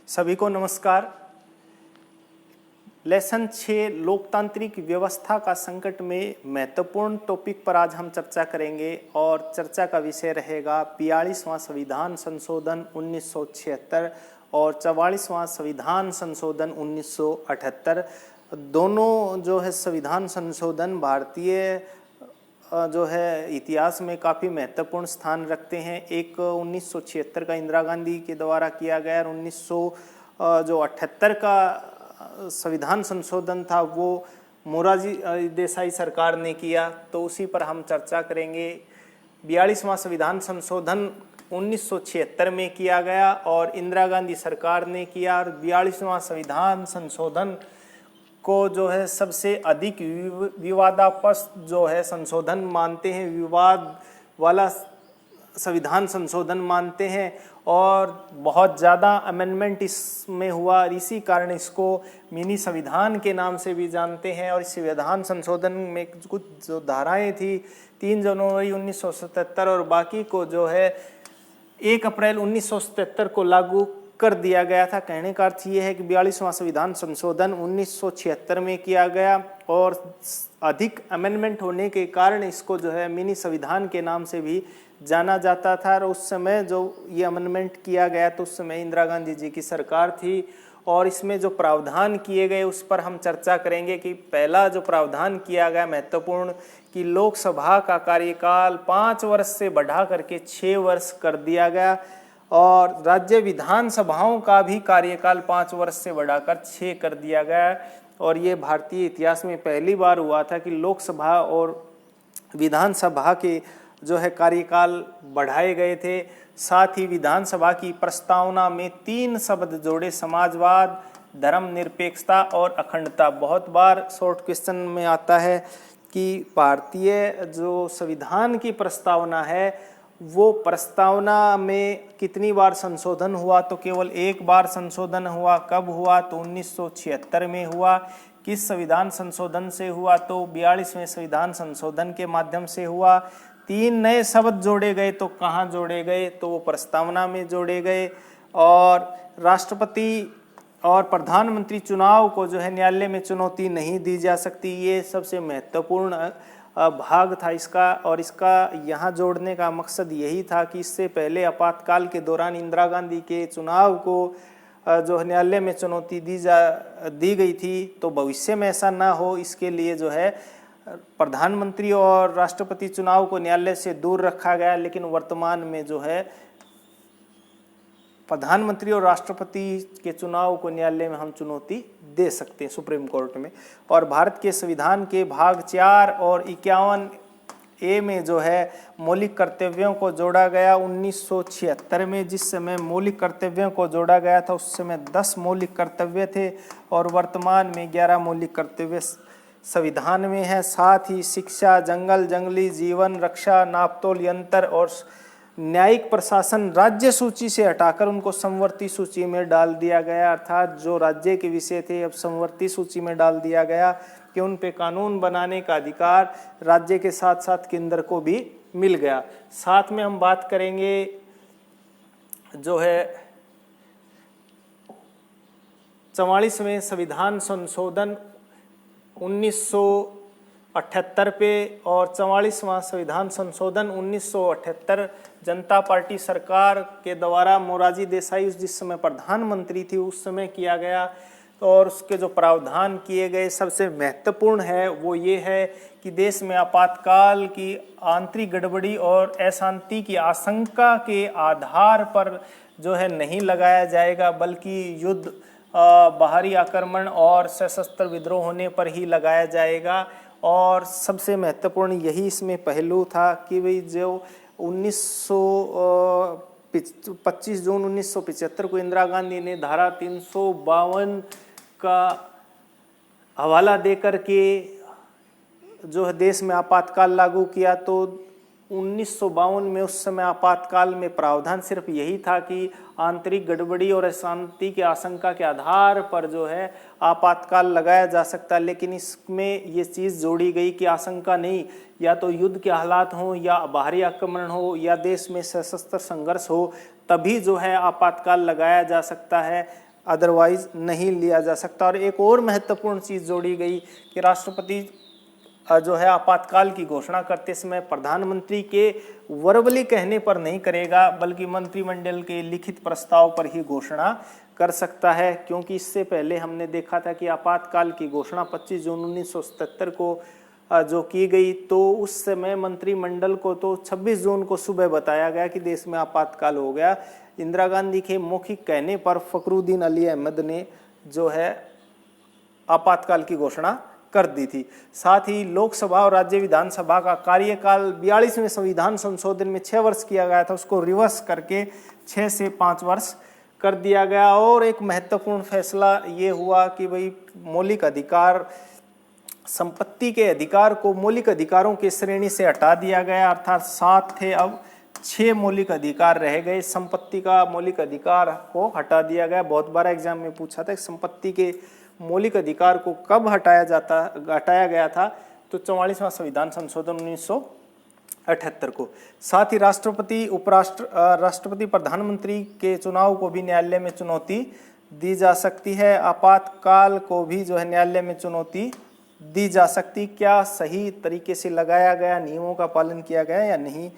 सभी को नमस्कार। लेसन 6 लोकतांत्रिक व्यवस्था का संकट में महत्वपूर्ण टॉपिक पर आज हम चर्चा करेंगे और चर्चा का विषय रहेगा 42वां संविधान संशोधन 1976 और 44वां संविधान संशोधन 1978। दोनों जो है संविधान संशोधन भारतीय जो है इतिहास में काफ़ी महत्वपूर्ण स्थान रखते हैं। एक 1976 का इंदिरा गांधी के द्वारा किया गया और 1978 का संविधान संशोधन था वो मोरारजी देसाई सरकार ने किया, तो उसी पर हम चर्चा करेंगे। 42वां संविधान संशोधन 1976 में किया गया और इंदिरा गांधी सरकार ने किया और 42वां संविधान संशोधन को जो है सबसे अधिक विवादास्पद जो है संशोधन मानते हैं, विवाद वाला संविधान संशोधन मानते हैं और बहुत ज़्यादा अमेंडमेंट इसमें हुआ और इसी कारण इसको मिनी संविधान के नाम से भी जानते हैं। और इस संविधान संशोधन में कुछ जो धाराएं थी 3 जनवरी 1977 और बाकी को जो है 1 अप्रैल 1977 को लागू कर दिया गया था। कहने का अर्थ ये है कि 42वां संविधान संशोधन 1976 में किया गया और अधिक अमेंडमेंट होने के कारण इसको जो है मिनी संविधान के नाम से भी जाना जाता था। और उस समय जो ये अमेंडमेंट किया गया तो उस समय इंदिरा गांधी जी की सरकार थी और इसमें जो प्रावधान किए गए उस पर हम चर्चा करेंगे कि पहला जो प्रावधान किया गया महत्वपूर्ण कि लोकसभा का कार्यकाल 5 वर्ष से बढ़ा करके 6 वर्ष कर दिया गया और राज्य विधानसभाओं का भी कार्यकाल 5 वर्ष से बढ़ाकर 6 कर दिया गया। और ये भारतीय इतिहास में पहली बार हुआ था कि लोकसभा और विधानसभा के जो है कार्यकाल बढ़ाए गए थे। साथ ही विधानसभा की प्रस्तावना में 3 शब्द जोड़े, समाजवाद, धर्मनिरपेक्षता और अखंडता। बहुत बार शॉर्ट क्वेश्चन में आता है कि भारतीय जो संविधान की प्रस्तावना है वो प्रस्तावना में कितनी बार संशोधन हुआ, तो केवल 1 बार संशोधन हुआ। कब हुआ, तो 1976 में हुआ। किस संविधान संशोधन से हुआ, तो 42वें संविधान संशोधन के माध्यम से हुआ। 3 नए शब्द जोड़े गए, तो कहाँ जोड़े गए, तो वो प्रस्तावना में जोड़े गए। और राष्ट्रपति और प्रधानमंत्री चुनाव को जो है न्यायालय में चुनौती नहीं दी जा सकती, ये सबसे महत्वपूर्ण भाग था इसका। और इसका यहाँ जोड़ने का मकसद यही था कि इससे पहले आपातकाल के दौरान इंदिरा गांधी के चुनाव को जो न्यायालय में चुनौती दी गई थी, तो भविष्य में ऐसा ना हो इसके लिए जो है प्रधानमंत्री और राष्ट्रपति चुनाव को न्यायालय से दूर रखा गया। लेकिन वर्तमान में जो है प्रधानमंत्री और राष्ट्रपति के चुनाव को न्यायालय में हम चुनौती दे सकते हैं सुप्रीम कोर्ट में। और भारत के संविधान के भाग 4 और 51A में जो है मौलिक कर्तव्यों को जोड़ा गया 1976 में। जिस समय मौलिक कर्तव्यों को जोड़ा गया था उस समय 10 मौलिक कर्तव्य थे और वर्तमान में 11 मौलिक कर्तव्य संविधान में है। साथ ही शिक्षा, जंगल जंगली जीवन, रक्षा, नापतोल यंत्र और न्यायिक प्रशासन राज्य सूची से हटाकर उनको समवर्ती सूची में डाल दिया गया। अर्थात जो राज्य के विषय थे अब समवर्ती सूची में डाल दिया गया कि उन पे कानून बनाने का अधिकार राज्य के साथ साथ केंद्र को भी मिल गया। साथ में हम बात करेंगे जो है 44वें संविधान संशोधन 1978 पे और 44वां संविधान संशोधन 1978 जनता पार्टी सरकार के द्वारा मोरारजी देसाई जिस समय प्रधानमंत्री थी उस समय किया गया। और उसके जो प्रावधान किए गए सबसे महत्वपूर्ण है वो ये है कि देश में आपातकाल की आंतरिक गड़बड़ी और अशांति की आशंका के आधार पर जो है नहीं लगाया जाएगा, बल्कि युद्ध, बाहरी आक्रमण और सशस्त्र विद्रोह होने पर ही लगाया जाएगा। और सबसे महत्वपूर्ण यही इसमें पहलू था कि भाई जो 25 जून 1975 को इंदिरा गांधी ने धारा 352 का हवाला देकर के जो है देश में आपातकाल लागू किया। तो 1952 में उस समय आपातकाल में प्रावधान सिर्फ यही था कि आंतरिक गड़बड़ी और अशांति की आशंका के आधार पर जो है आपातकाल लगाया जा सकता है। लेकिन इसमें ये चीज़ जोड़ी गई कि आशंका नहीं, या तो युद्ध के हालात हों या बाहरी आक्रमण हो या देश में सशस्त्र संघर्ष हो, तभी जो है आपातकाल लगाया जा सकता है। अदरवाइज नहीं लिया जा सकता। और एक और महत्वपूर्ण चीज़ जोड़ी गई कि राष्ट्रपति जो है आपातकाल की घोषणा करते समय प्रधानमंत्री के वर्बली कहने पर नहीं करेगा, बल्कि मंत्रिमंडल के लिखित प्रस्ताव पर ही घोषणा कर सकता है। क्योंकि इससे पहले हमने देखा था कि आपातकाल की घोषणा 25 जून 1977 को जो की गई, तो उस समय मंत्रिमंडल को तो 26 जून को सुबह बताया गया कि देश में आपातकाल हो गया। इंदिरा गांधी के मौखिक कहने पर फखरुद्दीन अली अहमद ने जो है आपातकाल की घोषणा कर दी थी। साथ ही लोकसभा और राज्य विधानसभा का कार्यकाल 42वें संविधान संशोधन में 6 वर्ष किया गया था, उसको रिवर्स करके 6 से 5 वर्ष कर दिया गया। और एक महत्वपूर्ण फैसला ये हुआ कि भाई मौलिक अधिकार, संपत्ति के अधिकार को मौलिक अधिकारों की श्रेणी से हटा दिया गया, अर्थात 7 थे अब 6 मौलिक अधिकार रह गए। संपत्ति का मौलिक अधिकार को हटा दिया गया। बहुत बार एग्जाम में पूछा था संपत्ति के मौलिक अधिकार को कब हटाया गया था, तो 44वां संविधान संशोधन 1978 को। साथ ही राष्ट्रपति, राष्ट्रपति प्रधानमंत्री के चुनाव को भी न्यायालय में चुनौती दी जा सकती है। आपातकाल को भी जो है न्यायालय में चुनौती दी जा सकती, क्या सही तरीके से लगाया गया, नियमों का पालन किया गया या नहीं।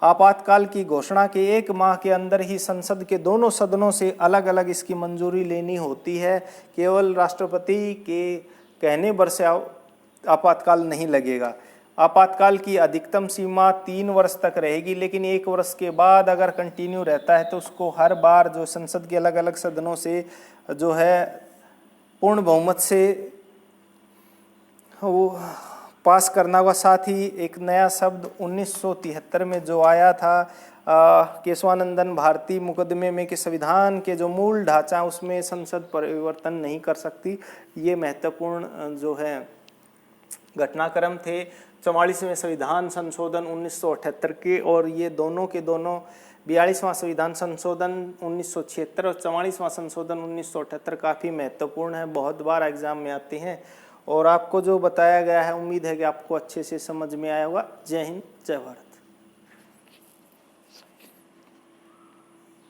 आपातकाल की घोषणा के 1 माह के अंदर ही संसद के दोनों सदनों से अलग अलग इसकी मंजूरी लेनी होती है। केवल राष्ट्रपति के कहने पर से आपातकाल नहीं लगेगा। आपातकाल की अधिकतम सीमा 3 वर्ष तक रहेगी, लेकिन 1 वर्ष के बाद अगर कंटिन्यू रहता है तो उसको हर बार जो संसद के अलग अलग सदनों से जो है पूर्ण बहुमत से वो पास करना होगा। साथ ही एक नया शब्द 1973 में जो आया था केशवानंदन भारती मुकदमे में कि संविधान के जो मूल ढांचा उसमें संसद परिवर्तन नहीं कर सकती, ये महत्वपूर्ण जो है घटनाक्रम थे 44वें संविधान संशोधन 1978 के। और ये दोनों के दोनों 42वां संविधान संशोधन 1976 और 44वां संशोधन 1978 काफ़ी महत्वपूर्ण है, बहुत बार एग्जाम में आते हैं। और आपको जो बताया गया है उम्मीद है कि आपको अच्छे से समझ में आया होगा। जय हिंद, जय भारत।